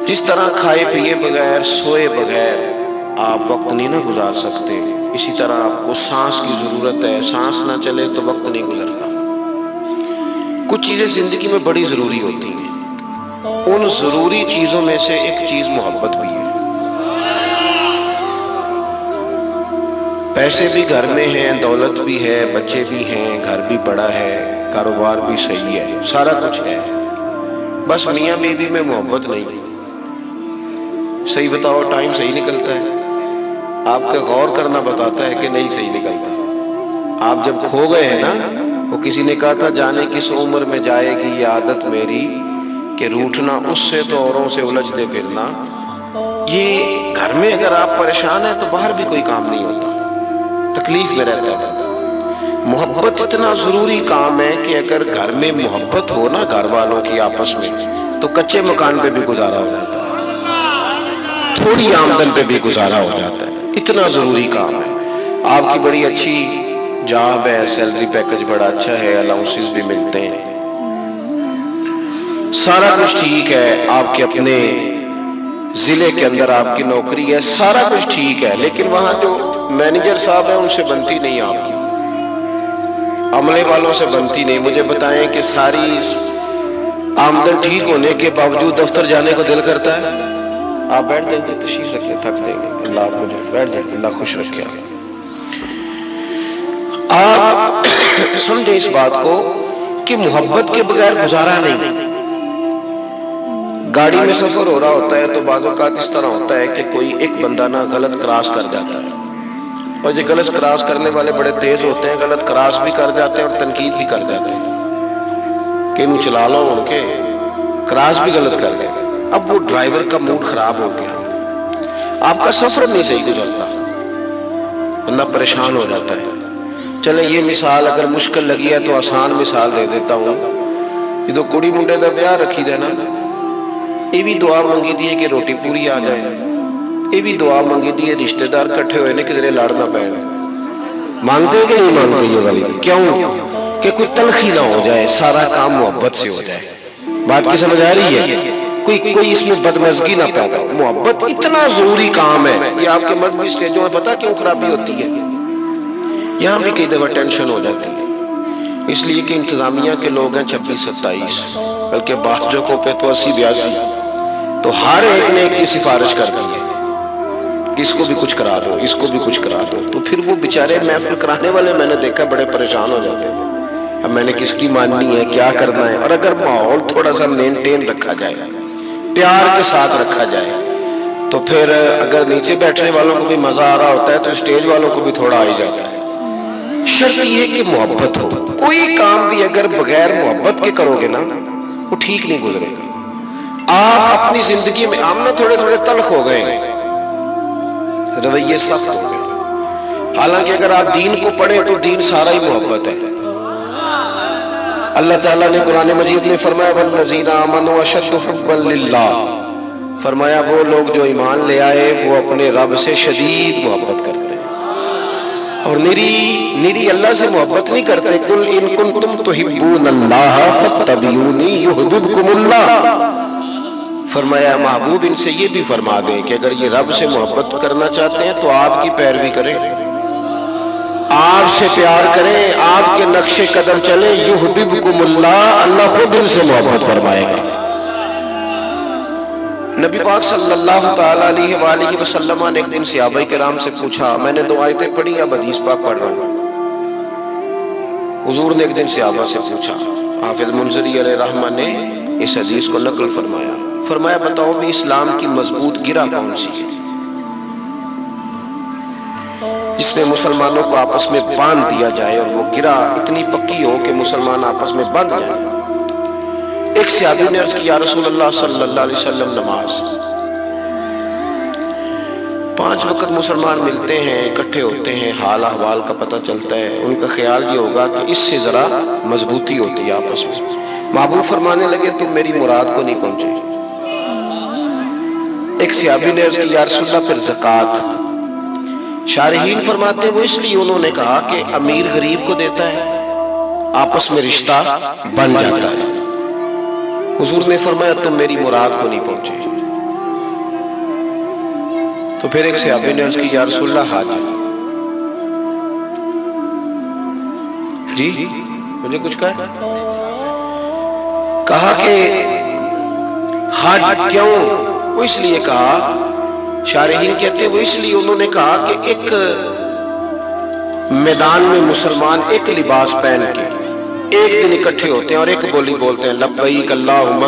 جس طرح کھائے پیے بغیر سوئے بغیر آپ وقت نہیں نہ گزار سکتے، اسی طرح آپ کو سانس کی ضرورت ہے، سانس نہ چلے تو وقت نہیں گزرتا۔ کچھ چیزیں زندگی میں بڑی ضروری ہوتی ہیں، ان ضروری چیزوں میں سے ایک چیز محبت بھی ہے۔ پیسے بھی گھر میں ہیں، دولت بھی ہے، بچے بھی ہیں، گھر بھی بڑا ہے، کاروبار بھی صحیح ہے، سارا کچھ ہے، بس میاں بیوی میں محبت نہیں۔ صحیح بتاؤ، ٹائم صحیح نکلتا ہے؟ آپ کا غور کرنا بتاتا ہے کہ نہیں صحیح نکلتا۔ آپ جب کھو گئے ہیں نا، وہ کسی نے کہا تھا جانے کس عمر میں جائے گی یہ عادت میری، کہ روٹھنا اس سے تو اوروں سے الجھ دے پھرنا۔ یہ گھر میں اگر آپ پریشان ہیں تو باہر بھی کوئی کام نہیں ہوتا، تکلیف میں رہتا ہے۔ محبت اتنا ضروری کام ہے کہ اگر گھر میں محبت ہو نا گھر والوں کی آپس میں، تو کچے مکان پہ بھی گزارا ہو جاتا ہے، تھوڑی آمدن پہ بھی گزارا ہو جاتا ہے، اتنا ضروری کام ہے۔ آپ کی بڑی اچھی جاب ہے، سیلری پیکج بڑا اچھا ہے، الاؤنسز بھی ملتے ہیں، سارا کچھ ٹھیک ہے، آپ کے اپنے ضلع کے اندر آپ کی نوکری ہے، سارا کچھ ٹھیک ہے، لیکن وہاں جو مینیجر صاحب ہیں ان سے بنتی نہیں، آپ کی عملے والوں سے بنتی نہیں۔ مجھے بتائیں کہ ساری آمدن ٹھیک ہونے کے باوجود دفتر جانے کو دل کرتا ہے؟ آپ بیٹھ جائیں گے، تشریف رکھیں، تھک جائیں گے، اللہ آپ کو بیٹھ جائیں گے، اللہ خوش رکھے۔ آپ سمجھیں اس بات کو کہ محبت کے بغیر گزارا نہیں۔ گاڑی میں سفر ہو رہا ہوتا ہے تو بعض اوقات اس طرح ہوتا ہے کہ کوئی ایک بندہ نہ غلط کراس کر جاتا ہے، اور یہ غلط کراس کرنے والے بڑے تیز ہوتے ہیں، غلط کراس بھی کر جاتے ہیں اور تنقید بھی کر جاتے ہیں کہ انہوں چلا لو ان کے، کراس بھی غلط کر گئے۔ اب وہ ڈرائیور کا موڈ خراب ہو گیا، آپ کا سفر نہیں صحیح گزرتا، بندہ پریشان ہو جاتا ہے۔ چلیں یہ مثال اگر مشکل لگی ہے تو آسان مثال دے دیتا ہوں۔ یہ تو کڑی منڈے دا بیاہ رکھی دے نا، یہ بھی دعا منگی دی ہے کہ روٹی پوری آ جائے، یہ بھی دعا منگی دی ہے رشتہ دار کٹھے ہوئے نے کدھر لڑ نہ پے۔ مانگتے کہ نہیں مانگتے یہ والی؟ کیوں؟ کہ کوئی تلخی نہ ہو جائے، سارا کام محبت سے ہو جائے۔ بات کی سمجھ آ رہی ہے؟ کوئی اس میں بدمزگی نہ پیدا ہو۔ محبت اتنا ضروری کام ہے، یہ آپ کے مذہبی سٹیجوں میں پتہ کیوں خرابی ہوتی ہے؟ یہاں بھی کئی دفعہ ٹینشن ہو جاتی ہے، اس لیے کہ انتظامیہ کے لوگ ہیں 26-27، بلکہ بعض جگہوں پہ تو 80-82، تو ہر ایک نے ایک کی سفارش کر دی ہے، اس کو بھی کچھ کرا دو، اس کو بھی کچھ کرا دو، تو پھر وہ بیچارے محفل کرانے والے میں نے دیکھا بڑے پریشان ہو جاتے ہیں، اب میں نے کس کی ماننی ہے، کیا کرنا ہے۔ اور اگر ماحول تھوڑا سا مینٹین رکھا جائے، پیار کے ساتھ رکھا جائے، تو پھر اگر نیچے بیٹھنے والوں کو بھی مزہ آ رہا ہوتا ہے تو اسٹیج والوں کو بھی تھوڑا آ ہی جاتا ہے۔ شرط یہ کہ محبت ہو، کوئی کام بھی اگر بغیر محبت کے کرو گے نا وہ ٹھیک نہیں گزرے گا۔ آپ اپنی زندگی میں آمنے تھوڑے تھوڑے تلخ ہو گئے، رویے سخت ہو گئے، حالانکہ اگر آپ دین کو پڑھیں تو دین سارا ہی محبت ہے۔ اللہ تعالیٰ نے قرآن مجید میں فرمایا وَالَّذِينَ آمَنُوا أَشَدُّ حُبًّا لِلَّهِ، فرمایا وہ لوگ جو ایمان لے آئے وہ اپنے رب سے شدید محبت کرتے ہیں، اور نری اللہ سے محبت نہیں کرتے۔ قُلْ إِن كُنتُمْ تُحِبُّونَ اللَّهَ فَاتَّبِعُونِي يُحْبِبْكُمُ اللَّهُ، فرمایا محبوب ان سے یہ بھی فرما دیں کہ اگر یہ رب سے محبت کرنا چاہتے ہیں تو آپ کی پیروی کریں، آپ سے پیار کریں، آپ کے نقش قدم چلیں، یحببکم اللہ، اللہ خود ان سے محبت فرمائے گا۔ نبی پاک صلی اللہ تعالیٰ علیہ وآلہ وسلم نے ایک دن صحابہ کرام سے پوچھا، میں نے 2 آیتیں پڑھی، اب حدیث پاک پڑھ رہا ہوں۔ حضور نے ایک دن صحابہ سے پوچھا، حافظ منذری علیہ رحمہ نے اس حدیث کو نقل فرمایا، فرمایا بتاؤ بھی اسلام کی مضبوط گرہ کون سی ہے جس میں مسلمانوں کو آپس میں باندھ دیا جائے اور وہ گرہ اتنی پکی ہو کہ مسلمان آپس میں باندھ جائیں۔ ایک صحابی نے عرض کی یا رسول اللہ صلی اللہ علیہ وسلم نماز، 5 وقت مسلمان ملتے ہیں، اکٹھے ہوتے ہیں، حال احوال کا پتہ چلتا ہے، ان کا خیال یہ ہوگا کہ اس سے ذرا مضبوطی ہوتی ہے آپس میں۔ محبوب فرمانے لگے تم میری مراد کو نہیں پہنچے۔ ایک صحابی نے عرض کی یا رسول اللہ پھر زکوٰۃ، شارحین فرماتے ہیں وہ اس لیے انہوں نے کہا کہ امیر غریب کو دیتا ہے، آپس میں رشتہ بن جاتا ہے۔ حضور نے فرمایا تم میری مراد کو نہیں پہنچے۔ تو پھر ایک صحابی نے عرض کی یا رسول اللہ حج، جی مجھے کچھ کہا کہ حج کیوں؟ وہ اس لیے کہا، شارحین کہتے ہیں وہ اس لیے انہوں نے کہا کہ ایک میدان میں مسلمان ایک لباس پہن کے ایک دن اکٹھے ہوتے ہیں اور ایک بولی بولتے ہیں لبیک اللہم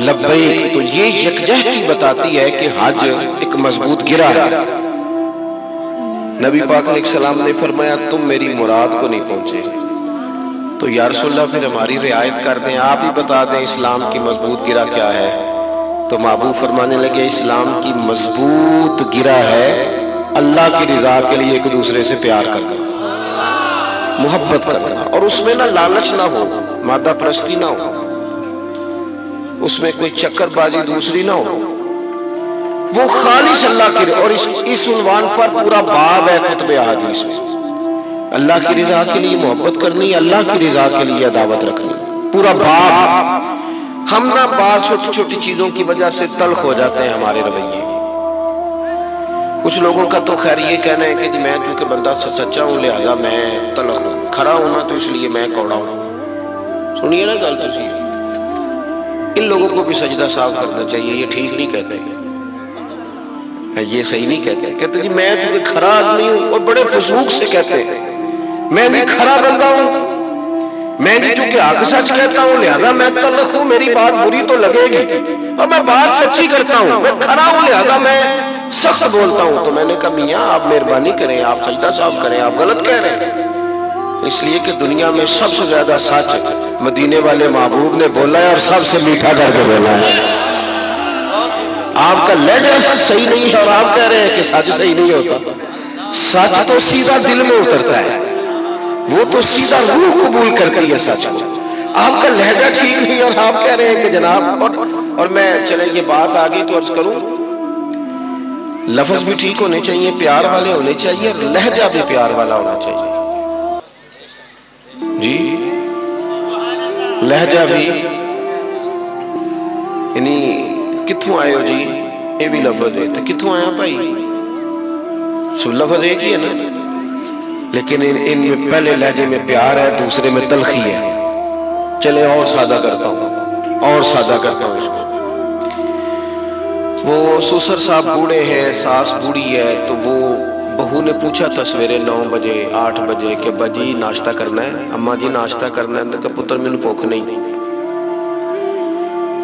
لبیک، تو یہ یکجہتی بتاتی ہے کہ حج ایک مضبوط گرہ ہے۔ نبی پاک علیہ السلام نے فرمایا تم میری مراد کو نہیں پہنچے، تو یا رسول اللہ پھر ہماری رعایت کر دیں، آپ ہی بتا دیں اسلام کی مضبوط گرہ کیا ہے۔ تو محبوب فرمانے لگے اسلام کی مضبوط گرہ ہے اللہ کی رضا کے لیے ایک دوسرے سے پیار کرنا، محبت کرنا، اور اس میں نہ لالچ نہ ہو، مادہ پرستی نہ ہو، اس میں کوئی چکر بازی دوسری نہ ہو، وہ خالص اللہ کی، اور اس عنوان پر پورا باب ہے کتب احادیث میں، اللہ کی رضا کے لیے محبت کرنی، اللہ کی رضا کے لیے عداوت رکھنی، پورا باب۔ ہم نہ بعض چھوٹی چھوٹی چیزوں کی وجہ سے تلخ ہو جاتے ہیں ہمارے رویے۔ کچھ لوگوں کا تو خیر یہ کہنا ہے کہ میں کیونکہ بندہ سچا ہوں لہذا میں تلخ ہوں، کھڑا ہوں نا تو اس لیے میں کوڑا ہوں۔ سنیے نا گل تو سی، ان لوگوں کو بھی سجدہ صاف کرنا چاہیے، یہ ٹھیک نہیں کہتے، یہ صحیح نہیں کہتے، کہتے کہ میں کیونکہ کھڑا آدمی ہوں، اور بڑے فسوق سے کہتے ہیں میں بھی کھڑا بندہ ہوں، میں بھی چونکہ حق سچ کہتا ہوں لہذا میں تلخ ہوں، میری بات بری تو لگے گی، اور میں بات سچی کرتا ہوں، میں کھڑا ہوں لہذا میں سخت بولتا ہوں۔ تو میں نے کہا میاں آپ مہربانی کریں، آپ سجدہ صاف کریں، آپ غلط کہہ رہے ہیں، اس لیے کہ دنیا میں سب سے زیادہ سچ مدینے والے محبوب نے بولا ہے اور سب سے میٹھا کر کے بولا ہے۔ آپ کا لہجہ صحیح نہیں ہے اور آپ کہہ رہے ہیں کہ سچ صحیح نہیں ہوتا۔ سچ تو سیدھا دل میں اترتا ہے، وہ تو سیدھا روح قبول کرتی ہے سچ کو۔ آپ کا لہجہ ٹھیک نہیں اور آپ کہہ رہے ہیں کہ جناب، اور میں چلے یہ بات آگئی تو عرض کروں، لفظ بھی ٹھیک ہونے چاہیے، پیار والے ہونے چاہیے، اور لہجہ بھی پیار والا ہونا چاہیے، جی لہجہ بھی، یعنی کتھوں آئے ہو جی، یہ بھی لفظ ہے تو کتھوں آیا بھائی، سب لفظ ایک ہی ہے نا، لیکن ان میں پہلے لہجے میں پیار ہے، دوسرے میں تلخی ہے۔ چلے اور سادہ کرتا ہوں، اور سادہ کرتا ہوں اس کو۔ وہ سسر صاحب بوڑھے ہیں، ساس بوڑھی ہے، تو وہ بہو نے پوچھا تھا سویرے 9 بجے 8 بجے کہ بجی ناشتہ کرنا ہے، اماں جی ناشتہ کرنا ہے، تو کہا پتر میں نے بھوک نہیں۔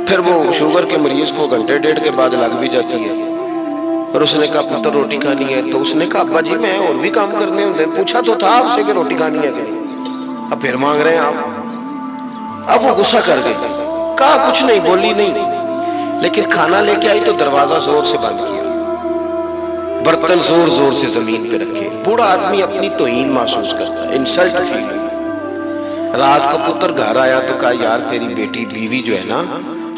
پھر وہ شوگر کے مریض کو گھنٹے ڈیڑھ کے بعد لگ بھی جاتی ہے، اور اس نے کہا پتر روٹی کھانی ہے، تو اس نے کہا ابا جی میں اور بھی کام کرنے ہوتے ہیں، پوچھا تو تھا آپ سے کہ روٹی کھانی ہے کہ نہیں، اب پھر مانگ رہے ہیں آپ۔ اب وہ غصہ کر گئی، کہا کچھ نہیں، بولی نہیں، لیکن کھانا لے کے آئی تو دروازہ زور سے بند کیا، برتن زور زور سے زمین پہ رکھے۔ بوڑھا آدمی اپنی توہین محسوس کرتا ہے، انسلٹ فیل۔ رات کو پتر گھر آیا تو کہا یار تیری بیٹی بیوی جو ہے نا،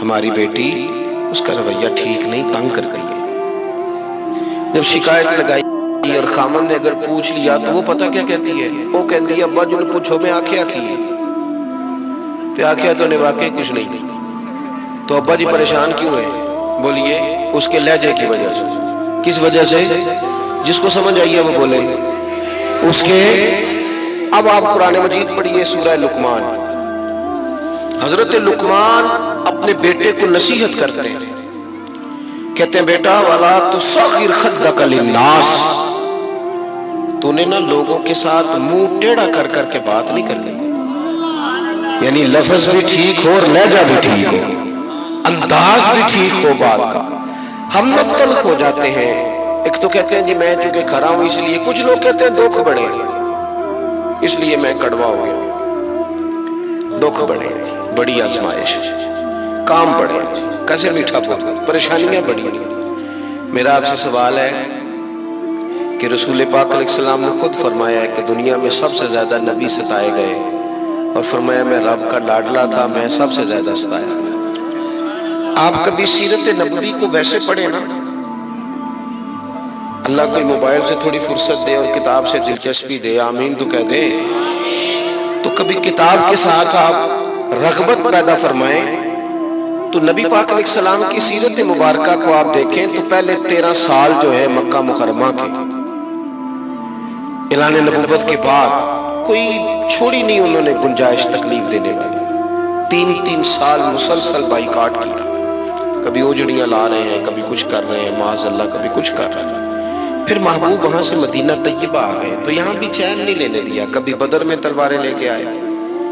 ہماری بیٹی، اس کا رویہ ٹھیک نہیں، تنگ کرتی ہے۔ جب شکایت لگائی اور خامن نے اگر پوچھ لیا تو وہ پتہ کیا کہتی ہے، وہ کہتی ہے ابا جو نے پوچھو میں آکھیا کی ہے، تے آکھیا تو نے واقعی کچھ نہیں، تو ابا جی پریشان کیوں ہے؟ بولیے اس کے لہجے کی وجہ سے۔ کس وجہ سے؟ جس کو سمجھ آئیے وہ بولے اس کے۔ اب آپ قرآن مجید پڑھیے سورہ لقمان، حضرت لقمان اپنے بیٹے کو نصیحت کرتے ہیں، کہتے ہیں بیٹا وَلَا تُصَغِّرْ خَدَّكَ لِلنَّاسِ، تو نے نا لوگوں کے ساتھ منہ ٹیڑھا کر کر کے بات نہیں کرنی، یعنی لفظ بھی ٹھیک ہو اور لہجہ بھی ٹھیک ہو، انداز بھی ٹھیک ہو بات کا۔ ہم نہ تلخ ہو جاتے ہیں، ایک تو کہتے ہیں جی میں چونکہ کھڑا ہوں اس لیے، کچھ لوگ کہتے ہیں دکھ بڑے اس لیے میں کڑوا ہو گیا، دکھ بڑے، بڑی آزمائش، کام بڑے، کیسے میٹھا بول، پریشانیاں بڑی۔ میرا آپ سے سوال ہے کہ رسول پاک علیہ السلام نے خود فرمایا ہے کہ دنیا میں سب سے زیادہ نبی ستائے گئے، اور فرمایا میں رب کا لاڈلا تھا، میں سب سے زیادہ ستایا۔ آپ کبھی سیرت نبوی کو ویسے پڑھیں نا، اللہ کوئی موبائل سے تھوڑی فرصت دے اور کتاب سے دلچسپی دے، آمین تو کہہ دیں، تو کبھی کتاب کے ساتھ آپ رغبت پیدا فرمائیں تو نبی پاک علیہ السلام کی سیرت مبارکہ کو آپ دیکھیں تو پہلے 13 سال جو ہے مکہ مکرمہ کے اعلان نبوت کے بعد کوئی چھوڑی نہیں انہوں نے گنجائش تکلیف دینے والی، 3 سال مسلسل بائیکاٹ کیا، کبھی اوجڑیاں لا رہے ہیں، کبھی کچھ کر رہے ہیں، معاذ اللہ کبھی کچھ کر رہے ہیں۔ پھر محبوب وہاں سے مدینہ طیبہ آ گئے تو یہاں بھی چین نہیں لینے دیا، کبھی بدر میں تلواریں لے کے آئے،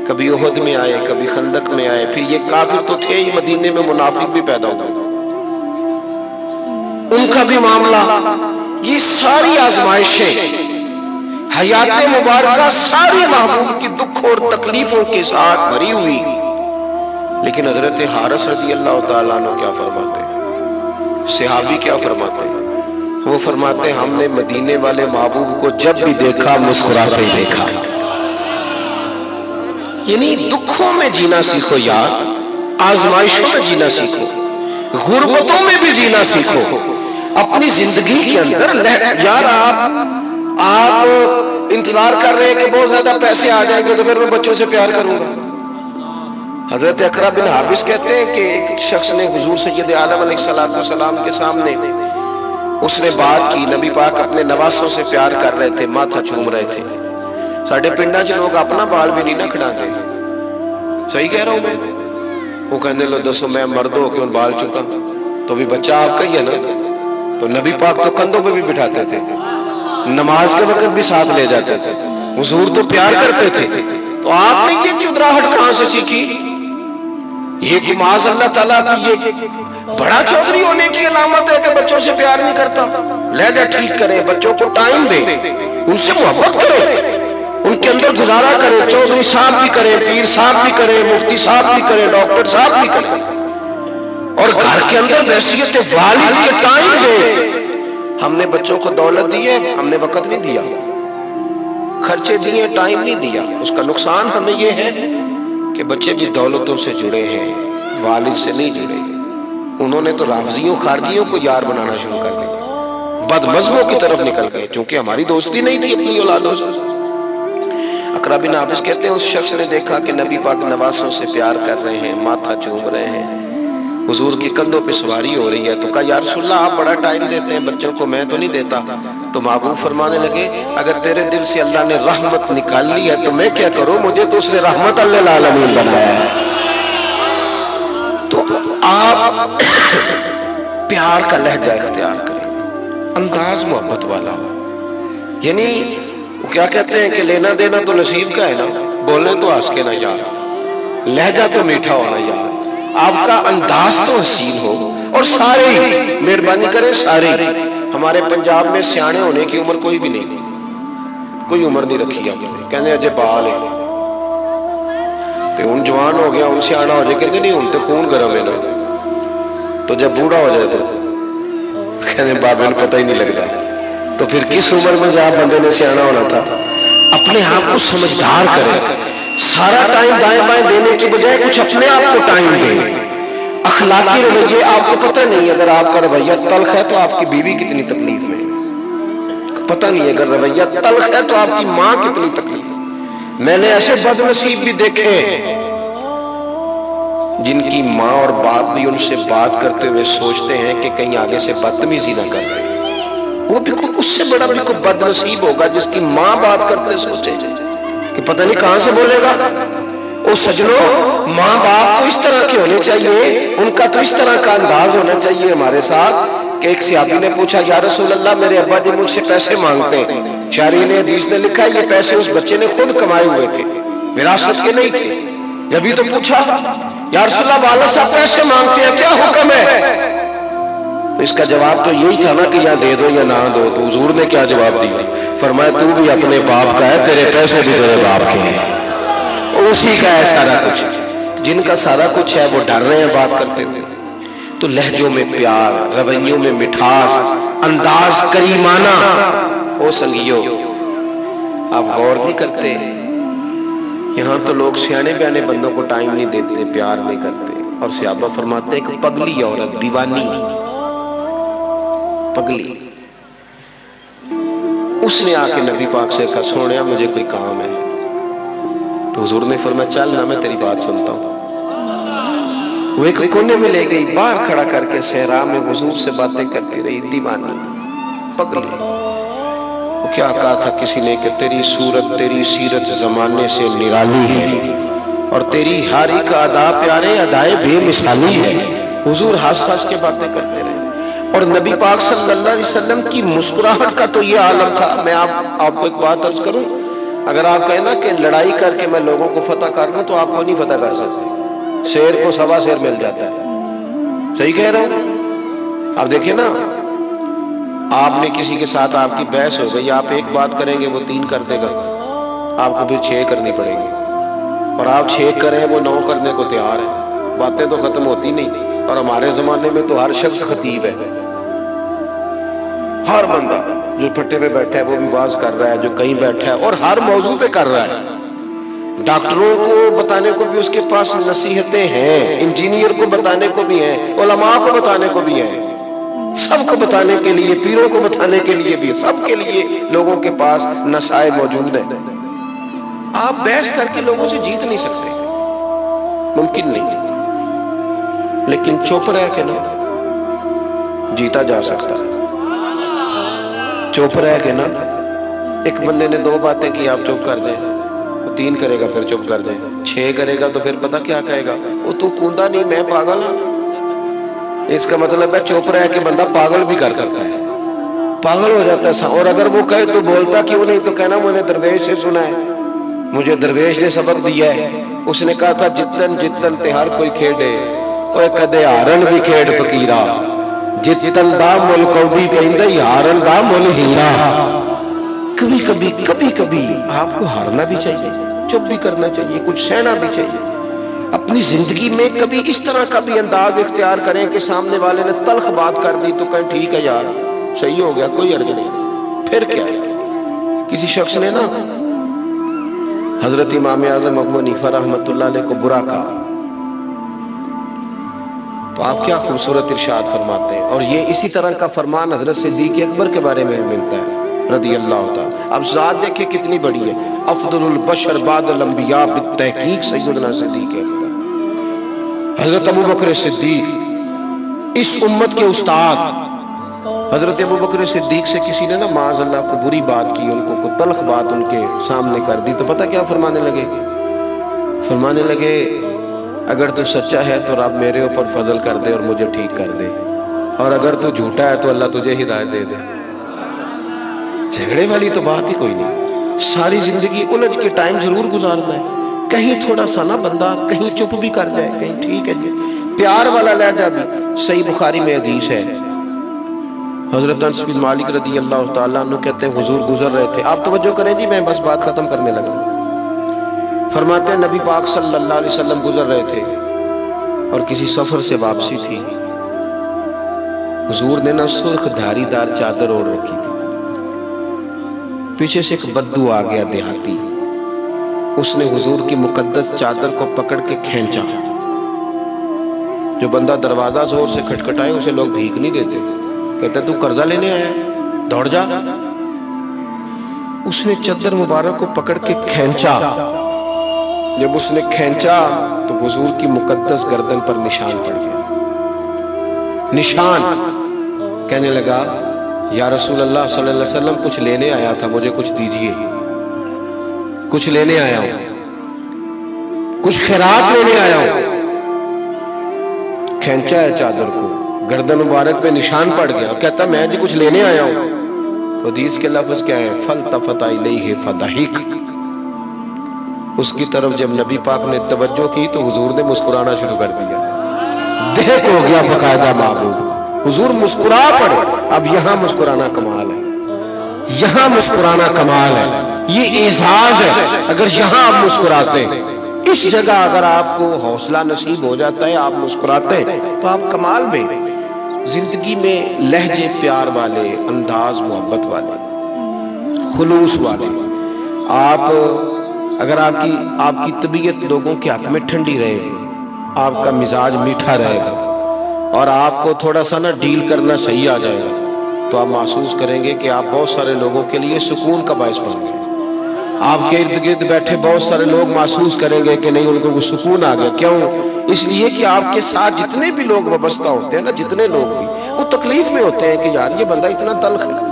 کبھی احد میں آئے، کبھی خندق میں آئے، پھر یہ کافر تو تھے ہی، مدینے میں منافق بھی پیدا ہو گئے، ان کا بھی معاملہ، یہ ساری آزمائشیں حیات مبارکہ ساری محبوب کی دکھ اور تکلیفوں کے ساتھ بھری ہوئی، لیکن حضرت حارث رضی اللہ تعالیٰ عنہ کیا فرماتے ہیں، صحابی کیا فرماتے ہیں؟ وہ فرماتے ہیں ہم نے مدینے والے محبوب کو جب بھی دیکھا مسکراتے ہی دیکھا۔ یعنی دکھوں میں جینا سیکھو یار، آزمائشوں میں جینا سیکھو، غربتوں میں بھی جینا سیکھو، اپنی زندگی کے اندر یار آپ انتظار کر رہے ہیں کہ بہت زیادہ پیسے آ جائیں گے تو پھر میں بچوں سے پیار کروں گا۔ حضرت اقرا بن حابس کہتے ہیں کہ ایک شخص نے حضور سید عالم علیہ السلام کے سامنے اس نے بات کی، نبی پاک اپنے نواسوں سے پیار کر رہے تھے، ماتھا چوم رہے تھے۔ ساڑھے پنڈا چ لوگ اپنا بال بھی نہیں نہ کھڑاتے، صحیح کہہ رہا ہوں میں؟ وہ کہنے لو دسو میں مرد ہو کیوں بال چکا، تو بھی بچہ آپ کا ہی ہے نا۔ تو نبی پاک تو کندھوں پہ بھی بٹھاتے تھے، نماز کے وقت بھی ساتھ لے جاتے تھے، حضور تو پیار کرتے تھے، تو آپ نے یہ چودراہٹ کہاں سے سیکھی؟ یہ معاذ اللہ تعالیٰ کی یہ بڑا چودھری ہونے کی علامت ہے کہ بچوں سے پیار نہیں کرتا۔ لہجہ ٹھیک کریں، بچوں کو ٹائم دیں، ان سے محبت کریں، ان کے اندر گزارا کریں، چودھری صاحب بھی کریں، پیر صاحب بھی کریں، مفتی صاحب بھی کریں، ڈاکٹر صاحب بھی کریں، اور گھر کے اندر بحیثیت والد کے ٹائم دیں۔ ہم نے بچوں کو دولت دی ہے، ہم نے وقت نہیں دیا، خرچے دیے، ٹائم نہیں دیا۔ اس کا نقصان ہمیں یہ ہے کہ بچے بھی دولتوں سے جڑے ہیں، والد سے نہیں جڑے۔ انہوں نے تو رافضیوں خارجیوں کو یار بنانا شروع کر دیا، بد مذہبوں کی طرف نکل گئے، کیونکہ ہماری دوستی نہیں تھی اپنی اولادوں سے۔ اقرا بن حابس کہتے ہیں اس شخص نے دیکھا کہ نبی پاک نواسوں سے پیار کر رہے ہیں، ماتھا چوم رہے ہیں، حضور کی کندھوں پہ سواری ہو رہی ہے، تو کہا یا رسول اللہ آپ بڑا ٹائم دیتے ہیں بچوں کو، میں تو نہیں دیتا۔ تو محبوب فرمانے لگے اگر تیرے دل سے اللہ نے رحمت نکال لی ہے تو میں کیا کروں، مجھے تو اس نے رحمت للعالمین بنایا ہے۔ تو آپ پیار کا لہجہ اختیار کریں، انداز محبت والا ہو۔ یعنی وہ کیا کہتے ہیں کہ لینا دینا تو نصیب کا ہے نا، بولنے تو ہنس کے نہ یار، لہجہ تو میٹھا ہونا یار، آپ کا انداز تو حسین ہو۔ اور سارے ہی مہربانی کریں، سارے ہمارے پنجاب میں سیانے ہونے کی عمر کوئی بھی نہیں، کوئی عمر نہیں رکھی آپ نے، کہنے اجے بال ہے تو ان جوان ہو گیا، ان سیانا ہو جائے، کہتے نہیں ان تے خون گرم ہے نا، تو جب بوڑھا ہو جائے تو کہنے بابے نے پتہ ہی نہیں لگتا۔ تو پھر کس عمر میں جہاں بندے نے سیانا ہونا تھا؟ اپنے آپ کو سمجھدار کریں، سارا ٹائم دائیں بائیں دینے کی بجائے کچھ اپنے آپ کو ٹائم دیں۔ اخلاقی رویے، آپ کو پتہ نہیں اگر آپ کا رویہ تلخ ہے تو آپ کی بیوی کتنی تکلیف میں، پتہ نہیں اگر رویہ تلخ ہے تو آپ کی ماں کتنی تکلیف میں۔ میں نے ایسے بد نصیب بھی دیکھے جن کی ماں اور باپ بھی ان سے بات کرتے ہوئے سوچتے ہیں کہ کہیں آگے سے بدتمیزی نہ کرتے، وہ بھی کوئی اس سے بڑا بھی کوئی بد نصیب ہوگا جس کی ماں بات کرتے سوچے کہ پتہ نہیں کہاں سے بولے گا۔ او سجنوں، ماں باپ تو اس طرح کے ہونے چاہیے، ان کا تو اس طرح کا انداز ہونا چاہیے ہمارے ساتھ کہ ایک صحابی نے پوچھا یا رسول اللہ میرے ابا جی مجھ سے پیسے مانگتے ہیں، شارحین حدیث نے لکھا یہ پیسے اس بچے نے خود کمائے ہوئے تھے، وراثت کے نہیں تھے۔ جبھی تو پوچھا یا رسول اللہ والد صاحب پیسے مانگتے ہیں، کیا حکم ہے؟ تو اس کا جواب تو یہی تھا نا کہ یا دے دو یا نہ دو۔ تو حضور نے کیا جواب دیا؟ فرمایا تو بھی اپنے باپ کا ہے، تیرے پیسے بھی تیرے باپ کے ہیں، اسی کا ہے سارا کچھ۔ جن کا سارا کچھ ہے وہ ڈر رہے ہیں بات کرتے ہوئے۔ تو لہجوں میں پیار، رویوں میں مٹھاس، انداز کریمانہ او سنگیو۔ آپ غور نہیں کرتے، یہاں تو لوگ سیانے بیانے بندوں کو ٹائم نہیں دیتے، پیار نہیں کرتے، اور صحابہ فرماتے ہیں کہ پگلی عورت، دیوانی پگلی، اس نے آ کے نبی پاک سے کہا سونیا مجھے کوئی کام ہے۔ تو حضور نے فرمایا چل نہ میں تیری بات سنتا ہوں۔ وہ ایک کونے میں لے گئی، باہر کھڑا کر کے صحرا میں حضور سے باتیں کرتی رہی، دیوانی پگلی۔ وہ کیا کہا تھا کسی نے کہ تیری صورت تیری سیرت زمانے سے نرالی ہے، اور تیری ہر ایک ادا پیارے ادائے بے مثالی ہے۔ حضور ہنس ہنس کے باتیں کرتے رہے، اور نبی پاک صلی اللہ علیہ وسلم کی مسکراہٹ کا تو یہ عالم تھا۔ میں آپ کو ایک بات عرض کروں، اگر آپ کہیں نا کہ لڑائی کر کے میں لوگوں کو فتح کر لوں تو آپ کو نہیں فتح کر سکتے، شیر کو سوا شیر مل جاتا ہے۔ صحیح کہہ رہا ہوں؟ آپ دیکھیں نا، آپ نے کسی کے ساتھ آپ کی بحث ہو گئی، آپ ایک بات کریں گے وہ 3 کر دے گا، آپ کو پھر 6 کرنی پڑے گی، اور آپ 6 کریں وہ 9 کرنے کو تیار ہے۔ باتیں تو ختم ہوتی نہیں، اور ہمارے زمانے میں تو ہر شخص خطیب ہے، ہر بندہ جو پھٹے پہ بیٹھا ہے وہ بھی واز کر رہا ہے، جو کہیں بیٹھا ہے اور ہر موضوع پہ کر رہا ہے۔ ڈاکٹروں کو بتانے کو بھی اس کے پاس نصیحتیں ہیں، انجینئر کو بتانے کو بھی ہیں، علماء کو بتانے کو بھی ہیں، سب کو بتانے کے لیے، پیروں کو بتانے کے لیے بھی، سب کے لیے لوگوں کے پاس نصائح موجود ہیں۔ آپ بحث کر کے لوگوں سے جیت نہیں سکتے، ممکن نہیں، لیکن چپ رہ کے نا جیتا جا سکتا ہے۔ چپ رہ کے نا، ایک بندے نے 2 باتیں کی آپ چپ کر دیں، وہ 3 کرے گا پھر چپ کر دیں، 6 کرے گا تو پھر پتہ کیا کہے گا، وہ تو کوندا نہیں میں پاگل ہوں۔ اس کا مطلب ہے چپ رہ کے بندہ پاگل بھی کر سکتا ہے، پاگل ہو جاتا ہے۔ اور اگر وہ کہے تو بولتا کیوں نہیں، تو کہنا مجھے درویش سے سنا ہے، مجھے درویش نے سبق دیا ہے۔ اس نے کہا تھا جتن جتن تے ہر کوئی کھیڑے، اور کدے ہارن بھی کھیڑ فقیرہ، جتن دا مل کوڑی پہندہ ہارن دا مل ہیرا۔ کبھی کبھی آپ کو ہارنا بھی چاہیے، چپ بھی کرنا چاہیے، کچھ سہنا بھی چاہیے۔ اپنی زندگی میں کبھی اس طرح کا بھی انداز اختیار کریں کہ سامنے والے نے تلخ بات کر دی تو کہیں ٹھیک ہے یار صحیح ہو گیا، کوئی حرج نہیں، پھر کیا ہے۔ کسی شخص نے نا حضرت امام اعظم ابو حنیفہ رحمۃ اللہ علیہ کو برا کہا، تو آپ کیا خوبصورت ارشاد فرماتے ہیں، اور یہ اسی طرح کا فرمان حضرت صدیق اکبر کے بارے میں ملتا ہے رضی اللہ تعالیٰ۔ اب ذات دیکھیں کتنی بڑی ہے، افضل البشر بعد الانبیاء بالتحقیق سیدنا صدیق اکبر، حضرت ابو بکر صدیق اس امت کے استاد۔ حضرت ابو بکر صدیق سے کسی نے نا معاذ اللہ کو بری بات کی، ان کو کوئی تلخ بات ان کے سامنے کر دی، تو پتہ کیا فرمانے لگے؟ فرمانے لگے اگر تو سچا ہے تو رب میرے اوپر فضل کر دے اور مجھے ٹھیک کر دے، اور اگر تو جھوٹا ہے تو اللہ تجھے ہدایت دے دے۔ جھگڑے والی تو بات ہی کوئی نہیں، ساری زندگی الجھ کے ٹائم ضرور گزارنا ہے، کہیں تھوڑا سا نا بندہ کہیں چپ بھی کر جائے، کہیں ٹھیک ہے جی، پیار والا لہجہ بھی۔ صحیح بخاری میں حدیث ہے، حضرت انس بن مالک رضی اللہ تعالیٰ عنہ کہتے ہیں حضور گزر رہے تھے، آپ توجہ کریں جی میں بس بات ختم کرنے لگا۔ فرماتے ہیں نبی پاک صلی اللہ علیہ وسلم گزر رہے تھے اور کسی سفر سے واپسی تھی، حضور نے نا سرخ دھاری دار چادر اوڑھ رکھی تھی، پیچھے سے ایک بدو آ گیا دیہاتی، اس نے حضور کی مقدس چادر کو پکڑ کے کھینچا۔ جو بندہ دروازہ زور سے کھٹکھٹائے اسے لوگ بھیک نہیں دیتے، کہتے تو قرضہ لینے آیا ہے دوڑ جا۔ اس نے چادر مبارک کو پکڑ کے کھینچا، جب اس نے کھینچا تو حضور کی مقدس گردن پر نشان پڑ گیا، نشان۔ کہنے لگا یا رسول اللہ صلی اللہ علیہ وسلم کچھ لینے آیا تھا، مجھے کچھ دیجیے، کچھ لینے آیا ہوں، کچھ خیرات لینے آیا ہوں۔ کھینچا ہے چادر کو، گردن مبارک پہ نشان پڑ گیا، اور کہتا میں جی کچھ لینے آیا ہوں۔ تو حدیث کے لفظ کیا ہے؟ فَالْتَفَتَ إِلَيْهِ فَضَحِكَ۔ اس کی طرف جب نبی پاک نے توجہ کی تو حضور نے مسکرانا شروع کر دیا، دیکھ ہو گیا باقاعدہ محبوب کا، حضور مسکرا پڑے۔ اب یہاں مسکرانا کمال ہے، یہاں مسکرانا کمال ہے، یہ اعزاز ہے۔ اگر یہاں آپ مسکراتے ہیں، اس جگہ اگر آپ کو حوصلہ نصیب ہو جاتا ہے، آپ مسکراتے ہیں تو آپ کمال میں، زندگی میں لہجے پیار والے، انداز محبت والے، خلوص والے۔ آپ اگر آپ کی طبیعت لوگوں کے حق میں ٹھنڈی رہے گی، آپ کا مزاج میٹھا رہے گا، اور آپ کو تھوڑا سا نا ڈیل کرنا صحیح آ جائے گا، تو آپ محسوس کریں گے کہ آپ بہت سارے لوگوں کے لیے سکون کا باعث بن گئے۔ آپ کے ارد گرد بیٹھے بہت سارے لوگ محسوس کریں گے کہ نہیں ان کو سکون آ گیا. کیوں؟ اس لیے کہ آپ کے ساتھ جتنے بھی لوگ وابستہ ہوتے ہیں نا، جتنے لوگ بھی، وہ تکلیف میں ہوتے ہیں کہ یار یہ بندہ اتنا تلخ ہے.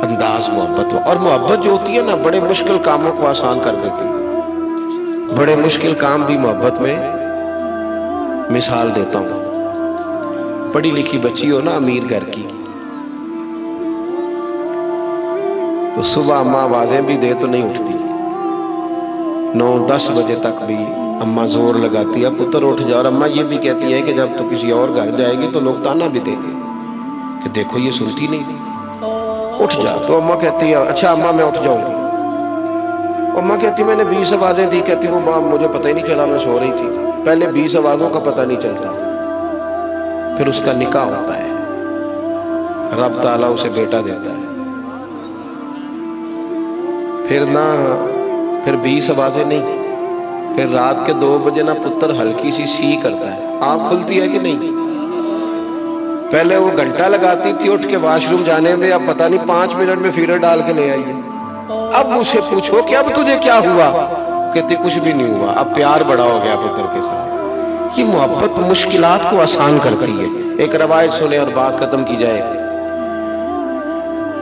انداز محبت ہو، اور محبت جو ہوتی ہے نا بڑے مشکل کاموں کو آسان کر دیتی ہے. بڑے مشکل کام بھی محبت میں. مثال دیتا ہوں، پڑھی لکھی بچی ہو نا امیر گھر کی، تو صبح اماں آوازیں بھی دے تو نہیں اٹھتی، 9-10 بجے تک بھی اماں زور لگاتی ہے پتر اٹھ جا. اور اماں یہ بھی کہتی ہے کہ جب تو کسی اور گھر جائے گی تو لوگ تانا بھی دیں گے کہ دیکھو یہ سنتی نہیں، اٹھ جا. تو اماں کہتی ہے اچھا اماں میں اٹھ جاؤں گی. اماں کہتی میں نے 20 آوازیں دی. کہتی وہ ماں مجھے پتہ ہی نہیں چلا، میں سو رہی تھی. پہلے 20 آوازوں کا پتہ نہیں چلتا، پھر اس کا نکاح ہوتا ہے، رب تعالیٰ اسے بیٹا دیتا ہے. پھر 20 آوازیں نہیں، پھر رات کے 2 بجے نا پتر ہلکی سی سی کرتا ہے، آنکھ کھلتی ہے کہ نہیں؟ پہلے وہ گھنٹہ لگاتی تھی اٹھ کے واش روم جانے میں، اب پتہ نہیں 5 منٹ میں فیڈر ڈال کے لے آئیے. اب اسے پوچھو کہ اب تجھے کیا ہوا؟ کہتی کچھ بھی نہیں ہوا. اب پیار بڑا ہو گیا پتر کے ساتھ. یہ محبت مشکلات کو آسان کرتی ہے. ایک روایت سنیں اور بات ختم کی جائے.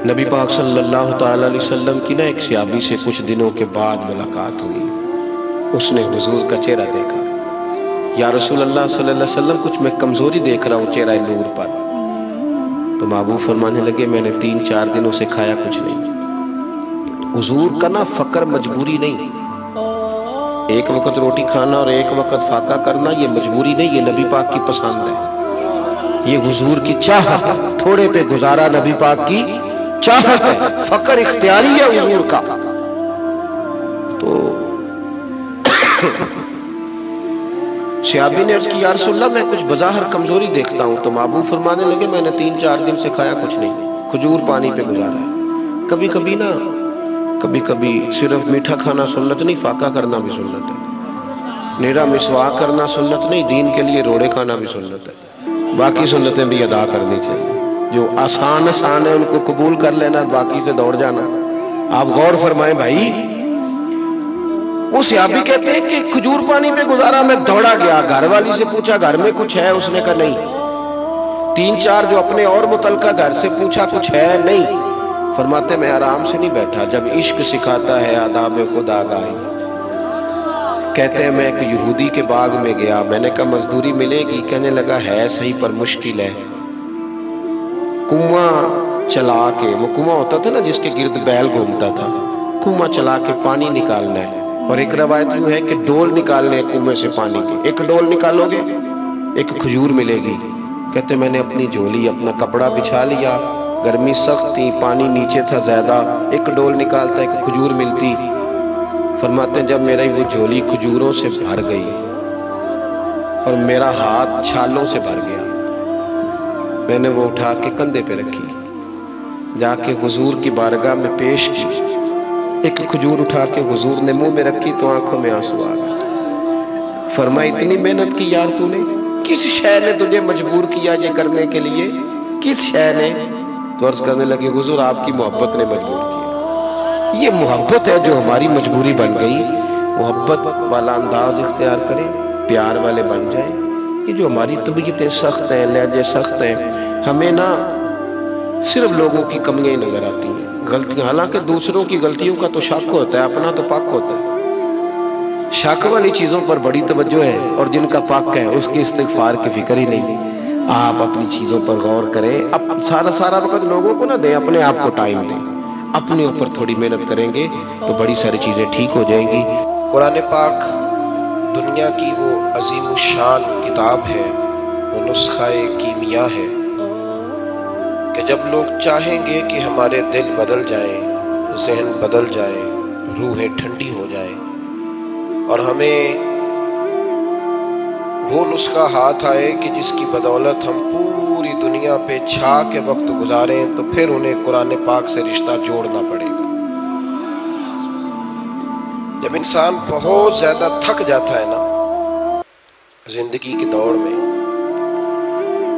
نبی پاک صلی اللہ تعالی علیہ وسلم کی نا ایک صحابی سے کچھ دنوں کے بعد ملاقات ہوئی. اس نے حضور کا چہرہ دیکھا. یا رسول اللہ صلی اللہ علیہ وسلم کچھ میں کمزوری دیکھ رہا ہوں چہرہ نور پر. تو محبوب فرمانے لگے میں نے 3-4 دنوں سے کھایا کچھ نہیں. حضور کا نا فقر مجبوری نہیں، ایک وقت روٹی کھانا اور ایک وقت فاقہ کرنا یہ مجبوری نہیں، یہ نبی پاک کی پسند ہے، یہ حضور کی چاہت ہے. تھوڑے پہ گزارا نبی پاک کی چاہت ہے، فقر اختیاری ہے حضور کا. تو صحابی نے عرض کی یا رسول اللہ میں کچھ بظاہر کمزوری دیکھتا ہوں. تو محبوب فرمانے لگے میں نے 3-4 دن سے کھایا کچھ نہیں، کھجور پانی پہ گزارا ہے. کبھی کبھی نا صرف میٹھا کھانا سنت نہیں، فاقہ کرنا بھی سنت ہے. نیرا مسواک کرنا سنت نہیں، دین کے لیے روڑے کھانا بھی سنت ہے. باقی سنتیں بھی ادا کرنی چاہیے. جو آسان ہے ان کو قبول کر لینا، باقی سے دوڑ جانا. آپ غور فرمائیں بھائی. وہ صحابی کہتے ہیں کہ کھجور پانی پہ گزارا، میں دوڑا گیا، گھر والی سے پوچھا گھر میں کچھ ہے؟ اس نے کہا نہیں. 3-4 جو اپنے اور متعلقہ گھر سے پوچھا کچھ ہے؟ نہیں. فرماتے میں آرام سے نہیں بیٹھا، جب عشق سکھاتا ہے آداب خود آگاہی. کہتے ہیں میں ایک یہودی کے باغ میں گیا، میں نے کہا مزدوری ملے گی؟ کہنے لگا ہے صحیح پر مشکل ہے. کنواں چلا کے، وہ کنواں ہوتا تھا نا جس کے گرد بیل گھومتا تھا، کنواں چلا کے پانی نکالنا ہے. اور ایک روایت یوں ہے کہ ڈول نکالنے کنویں سے پانی کی. ایک ڈول نکالو گے ایک کھجور ملے گی. کہتے میں نے اپنی جھولی اپنا کپڑا بچھا لیا، گرمی سخت تھی، پانی نیچے تھا زیادہ، ایک ڈول نکالتا ایک کھجور ملتی. فرماتے ہیں جب میری وہ جھولی کھجوروں سے بھر گئی اور میرا ہاتھ چھالوں سے بھر گیا، میں نے وہ اٹھا کے کندھے پہ رکھی، جا کے حضور کی بارگاہ میں پیش کی. ایک کھجور اٹھا کے حضور نے منہ میں رکھی تو آنکھوں میں آنسو آ گئے. فرمایا اتنی محنت کی یار تو نے، کس شے نے تجھے مجبور کیا یہ کرنے کے لیے؟ کس شے نے؟ تو عرض کرنے لگے حضور آپ کی محبت نے مجبور کیا. یہ محبت ہے جو ہماری مجبوری بن گئی. محبت والا انداز اختیار کریں، پیار والے بن جائیں. یہ جو ہماری طبیعتیں سخت ہیں، لہجے سخت ہیں، ہمیں نا صرف لوگوں کی کمیاں ہی نظر آتی ہیں، غلطیاں. حالانکہ دوسروں کی غلطیوں کا تو شک ہوتا ہے، اپنا تو پاک ہوتا ہے. شک والی چیزوں پر بڑی توجہ ہے اور جن کا پاک ہے اس کی استغفار کی فکر ہی نہیں. آپ اپنی چیزوں پر غور کریں. اب سارا وقت لوگوں کو نہ دیں، اپنے آپ کو ٹائم دیں. اپنے اوپر تھوڑی محنت کریں گے تو بڑی ساری چیزیں ٹھیک ہو جائیں گی. قرآن پاک دنیا کی وہ عظیم الشان کتاب ہے، وہ نسخہ کیمیا ہے کہ جب لوگ چاہیں گے کہ ہمارے دل بدل جائیں، ذہن بدل جائے، روحیں ٹھنڈی ہو جائیں اور ہمیں وہ نسخہ ہاتھ آئے کہ جس کی بدولت ہم پوری دنیا پہ چھا کے وقت گزاریں، تو پھر انہیں قرآن پاک سے رشتہ جوڑنا پڑے گا. جب انسان بہت زیادہ تھک جاتا ہے نا زندگی کی دوڑ میں،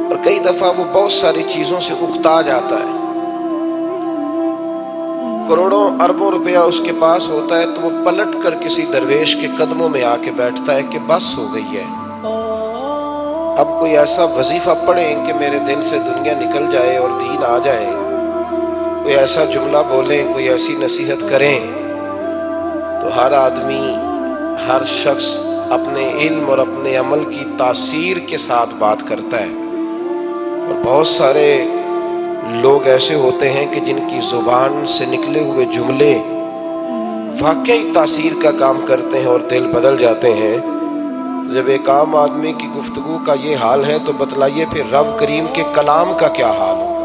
اور کئی دفعہ وہ بہت ساری چیزوں سے اکتا جاتا ہے، کروڑوں اربوں روپیہ اس کے پاس ہوتا ہے تو وہ پلٹ کر کسی درویش کے قدموں میں آ کے بیٹھتا ہے کہ بس ہو گئی ہے، اب کوئی ایسا وظیفہ پڑھیں کہ میرے دل سے دنیا نکل جائے اور دین آ جائے، کوئی ایسا جملہ بولیں، کوئی ایسی نصیحت کریں۔ تو ہر آدمی، ہر شخص اپنے علم اور اپنے عمل کی تاثیر کے ساتھ بات کرتا ہے، اور بہت سارے لوگ ایسے ہوتے ہیں کہ جن کی زبان سے نکلے ہوئے جملے واقعی تاثیر کا کام کرتے ہیں اور دل بدل جاتے ہیں۔ جب ایک عام آدمی کی گفتگو کا یہ حال ہے تو بتلائیے پھر رب کریم کے کلام کا کیا حال ہوگا۔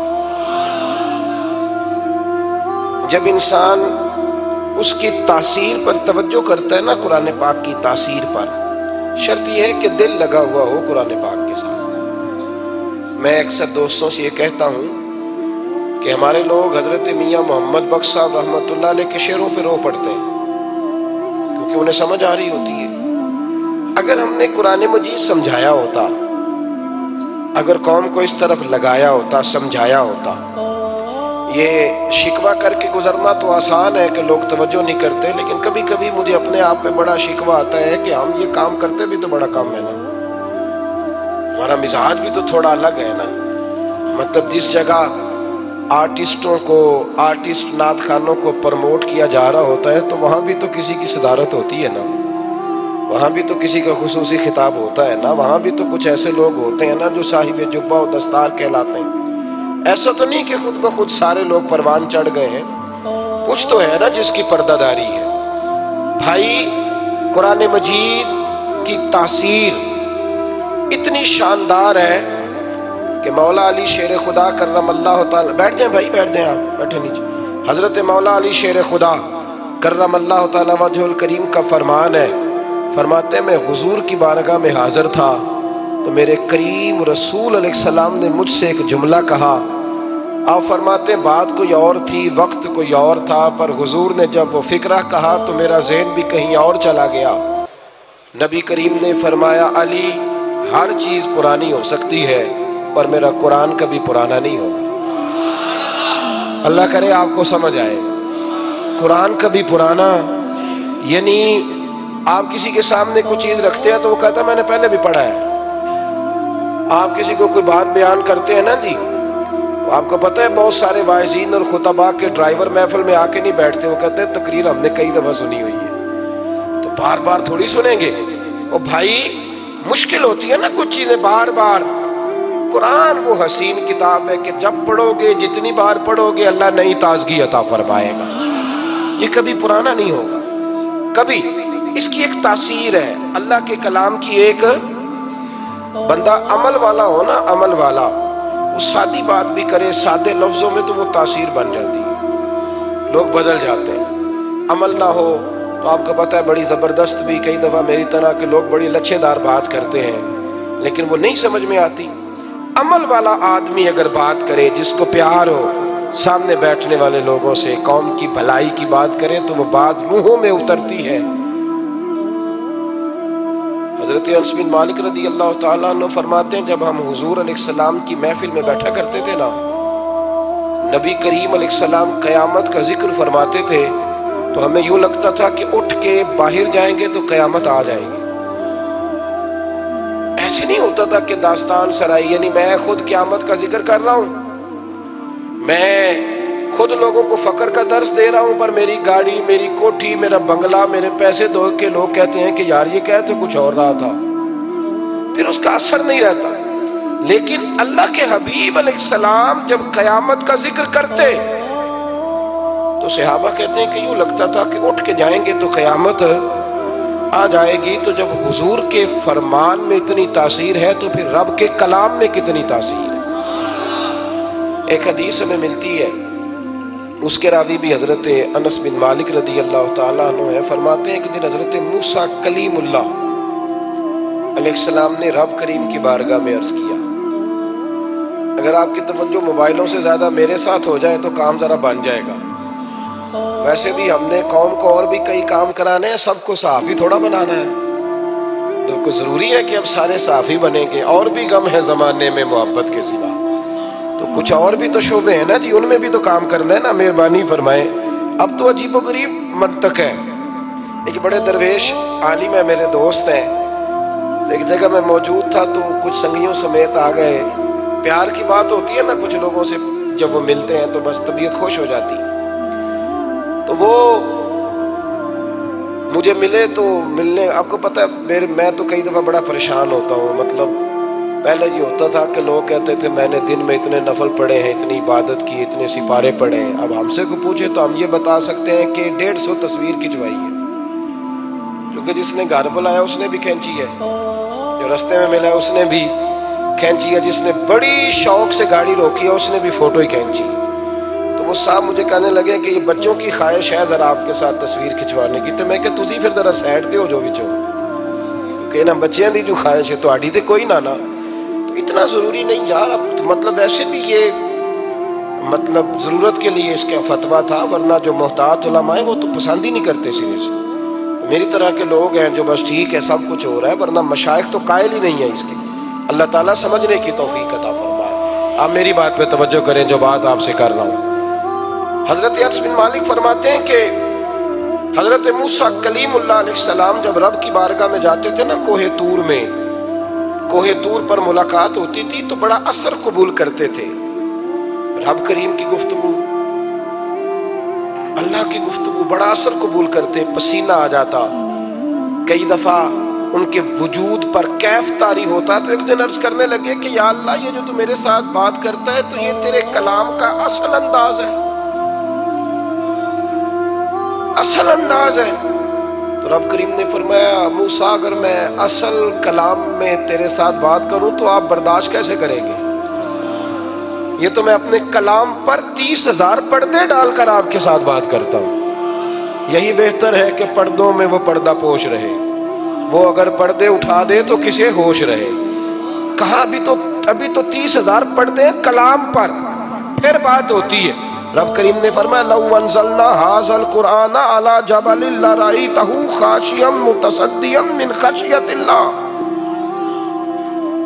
جب انسان اس کی تاثیر پر توجہ کرتا ہے نا، قرآن پاک کی تاثیر پر، شرط یہ ہے کہ دل لگا ہوا ہو قرآن پاک کے ساتھ۔ میں اکثر دوستوں سے یہ کہتا ہوں کہ ہمارے لوگ حضرت میاں محمد بخش صاحب رحمۃ اللہ علیہ کے شعروں پہ رو پڑتے ہیں کیونکہ انہیں سمجھ آ رہی ہوتی ہے۔ اگر ہم نے قرآن مجید سمجھایا ہوتا، اگر قوم کو اس طرف لگایا ہوتا، سمجھایا ہوتا، یہ شکوہ کر کے گزرنا تو آسان ہے کہ لوگ توجہ نہیں کرتے، لیکن کبھی کبھی مجھے اپنے آپ پہ بڑا شکوہ آتا ہے کہ ہم یہ کام کرتے بھی تو بڑا کام ہے نا، ہمارا مزاج بھی تو تھوڑا الگ ہے نا۔ مطلب جس جگہ آرٹسٹوں کو، آرٹسٹ نعت خانوں کو پروموٹ کیا جا رہا ہوتا ہے تو وہاں بھی تو کسی کی صدارت ہوتی ہے نا، وہاں بھی تو کسی کا خصوصی خطاب ہوتا ہے نا، وہاں بھی تو کچھ ایسے لوگ ہوتے ہیں نا جو صاحب جبہ و دستار کہلاتے ہیں۔ ایسا تو نہیں کہ خود بخود سارے لوگ پروان چڑھ گئے ہیں، کچھ تو ہے نا جس کی پردہ داری ہے۔ بھائی، قرآن مجید کی تاثیر اتنی شاندار ہے کہ مولا علی شیر خدا کرم اللہ تعالی، بیٹھ جائیں بھائی، بیٹھ جائیں، آپ بیٹھے نیچے۔ حضرت مولا علی شیر خدا کرم اللہ تعالی وجہ الکریم کا فرمان ہے، فرماتے ہیں میں حضور کی بارگاہ میں حاضر تھا تو میرے کریم رسول علیہ السلام نے مجھ سے ایک جملہ کہا۔ آپ فرماتے ہیں بات کوئی اور تھی، وقت کوئی اور تھا، پر حضور نے جب وہ فکرہ کہا تو میرا ذہن بھی کہیں اور چلا گیا۔ نبی کریم نے فرمایا علی، ہر چیز پرانی ہو سکتی ہے پر میرا قرآن کبھی پرانا نہیں ہوگا۔ اللہ کرے آپ کو سمجھ آئے، قرآن کبھی پرانا، یعنی آپ کسی کے سامنے کوئی چیز رکھتے ہیں تو وہ کہتا ہے میں نے پہلے بھی پڑھا ہے۔ آپ کسی کو کوئی بات بیان کرتے ہیں نا جی، آپ کو پتہ ہے بہت سارے واعظین اور خطباء کے ڈرائیور محفل میں آ کے نہیں بیٹھتے، وہ کہتے ہیں تقریر ہم نے کئی دفعہ سنی ہوئی ہے، تو بار بار تھوڑی سنیں گے۔ اور بھائی مشکل ہوتی ہے نا کچھ چیزیں بار بار۔ قرآن وہ حسین کتاب ہے کہ جب پڑھو گے، جتنی بار پڑھو گے، اللہ نئی تازگی عطا فرمائے گا، یہ کبھی پرانا نہیں ہوگا کبھی۔ اس کی ایک تاثیر ہے، اللہ کے کلام کی ایک، بندہ عمل والا ہو نا، عمل والا، وہ سادی بات بھی کرے سادے لفظوں میں تو وہ تاثیر بن جاتی ہے، لوگ بدل جاتے ہیں۔ عمل نہ ہو تو آپ کو پتہ ہے بڑی زبردست بھی کئی دفعہ میری طرح کے لوگ بڑی لچھے دار بات کرتے ہیں لیکن وہ نہیں سمجھ میں آتی۔ عمل والا آدمی اگر بات کرے، جس کو پیار ہو سامنے بیٹھنے والے لوگوں سے، قوم کی بھلائی کی بات کرے تو وہ بات روحوں میں اترتی ہے۔ حضرت انس بن مالک رضی اللہ تعالیٰ عنہ فرماتے ہیں جب ہم حضور علیہ السلام کی محفل میں بیٹھا کرتے تھے نا، نبی کریم علیہ السلام قیامت کا ذکر فرماتے تھے تو ہمیں یوں لگتا تھا کہ اٹھ کے باہر جائیں گے تو قیامت آ جائے گی۔ ایسے نہیں ہوتا تھا کہ داستان سرائی، یعنی میں خود قیامت کا ذکر کر رہا ہوں، میں خود لوگوں کو فقر کا درس دے رہا ہوں، پر میری گاڑی، میری کوٹھی، میرا بنگلہ، میرے پیسے دو کے لوگ کہتے ہیں کہ یار یہ کہتے کچھ اور رہا تھا، پھر اس کا اثر نہیں رہتا۔ لیکن اللہ کے حبیب علیہ السلام جب قیامت کا ذکر کرتے تو صحابہ کہتے ہیں کہ یوں لگتا تھا کہ اٹھ کے جائیں گے تو قیامت آ جائے گی۔ تو جب حضور کے فرمان میں اتنی تاثیر ہے تو پھر رب کے کلام میں کتنی تاثیر ہے۔ ایک حدیث ہمیں ملتی ہے، اس کے راوی بھی حضرت انس بن مالک رضی اللہ تعالیٰ عنہ ہے، فرماتے ہیں کہ دن حضرت موسیٰ کلیم اللہ علیہ السلام نے رب کریم کی بارگاہ میں عرض کیا۔ اگر آپ کی توجہ موبائلوں سے زیادہ میرے ساتھ ہو جائے تو کام ذرا بن جائے گا۔ ویسے بھی ہم نے قوم کو اور بھی کئی کام کرانے ہیں، سب کو صحافی تھوڑا بنانا ہے، بالکل ضروری ہے کہ اب سارے صحافی بنیں گے۔ اور بھی غم ہے زمانے میں محبت کے سوا، تو کچھ اور بھی تو شعبے ہیں نا جی، ان میں بھی تو کام کرنا ہے نا، مہربانی فرمائیں۔ اب تو عجیب و غریب منطق ہے. ایک بڑے درویش عالم ہے، میرے دوست ہیں، ایک جگہ میں موجود تھا تو کچھ سنگیوں سمیت آ گئے. پیار کی بات ہوتی ہے نا، کچھ لوگوں سے جب وہ ملتے ہیں تو بس طبیعت خوش ہو جاتی. تو وہ مجھے ملے تو ملنے، آپ کو پتہ ہے میں تو کئی دفعہ بڑا پریشان ہوتا ہوں. مطلب پہلے یہ ہوتا تھا کہ لوگ کہتے تھے میں نے دن میں اتنے نفل پڑھے ہیں، اتنی عبادت کی، اتنے سپارے پڑھے ہیں. اب ہم سے کو پوچھے تو ہم یہ بتا سکتے ہیں کہ 150 تصویر کھنچوائی ہے، کیونکہ جس نے گھر بلایا اس نے بھی کھینچی ہے، جو رستے میں ملا اس نے بھی کھینچی ہے، جس نے بڑی شوق سے گاڑی روکی ہے اس نے بھی فوٹو ہی کھینچی. تو وہ صاحب مجھے کہنے لگے کہ یہ بچوں کی خواہش ہے ذرا آپ کے ساتھ تصویر کھنچوانے کی. تو میں کہ تسی پھر ذرا سائڈ دیو جو وچوں، کہ نا بچیاں دی جو خواہش ہے تہاڈی تے کوئی نہ. تو اتنا ضروری نہیں یار. اب مطلب ویسے بھی یہ مطلب ضرورت کے لیے اس کا فتویٰ تھا، ورنہ جو محتاط علماء ہیں وہ تو پسند ہی نہیں کرتے سرے سے. میری طرح کے لوگ ہیں جو بس ٹھیک ہے سب کچھ ہو رہا ہے، ورنہ مشائخ تو قائل ہی نہیں ہے اس کے. اللہ تعالیٰ سمجھنے کی توفیق عطا فرمائے. آپ میری بات پہ توجہ کریں جو بات آپ سے کر رہا ہوں. حضرت انس بن مالک فرماتے ہیں کہ حضرت موسیٰ کلیم اللہ علیہ السلام جب رب کی بارگاہ میں جاتے تھے نا کوہ طور میں، کوہ طور پر ملاقات ہوتی تھی تو بڑا اثر قبول کرتے تھے. رب کریم کی گفتگو، اللہ کی گفتگو بڑا اثر قبول کرتے، پسینہ آ جاتا. کئی دفعہ ان کے وجود پر کیف طاری ہوتا. تو ایک دن عرض کرنے لگے کہ یا اللہ یہ جو تو میرے ساتھ بات کرتا ہے تو یہ تیرے کلام کا اصل انداز ہے، اصل انداز ہے. تو رب کریم نے فرمایا موسیٰ اگر میں اصل کلام میں تیرے ساتھ بات کروں تو آپ برداشت کیسے کریں گے؟ یہ تو میں اپنے کلام پر 30,000 پردے ڈال کر آپ کے ساتھ بات کرتا ہوں. یہی بہتر ہے کہ پردوں میں وہ پردہ پوش رہے، وہ اگر پردے اٹھا دے تو کسے ہوش رہے. کہا ابھی تو 30,000 پردے کلام پر، پھر بات ہوتی ہے. رب کریم نے فرمایا لو انزلنا ھذا القرآن علی جبل لرأیتہ خاشعا متصدعا من خشیۃ اللہ.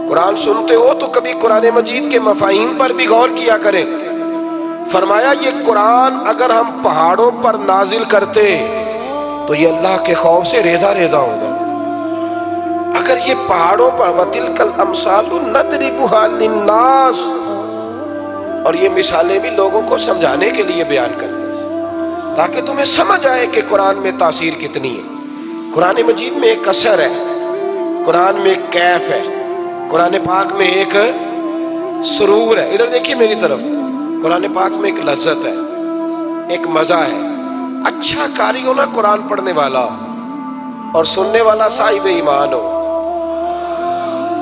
قرآن سنتے ہو تو کبھی قرآن مجید کے مفاہیم پر بھی غور کیا کریں. فرمایا یہ قرآن اگر ہم پہاڑوں پر نازل کرتے تو یہ اللہ کے خوف سے ریزہ ریزہ ہوگا. اگر یہ پہاڑوں پر وَتِلْكَ الْأَمْثَالُ نَضْرِبُهَا لِلنَّاسِ، اور یہ مثالیں بھی لوگوں کو سمجھانے کے لیے بیان کرتے ہیں تاکہ تمہیں سمجھ آئے کہ قرآن میں تاثیر کتنی ہے. قرآن مجید میں ایک اثر ہے، قرآن میں ایک کیف ہے، قرآن پاک میں ایک سرور ہے. ادھر دیکھیے میری طرف، قرآن پاک میں ایک لذت ہے، ایک مزہ ہے. اچھا قاری ہو نا قرآن پڑھنے والا اور سننے والا صاحب ایمان ہو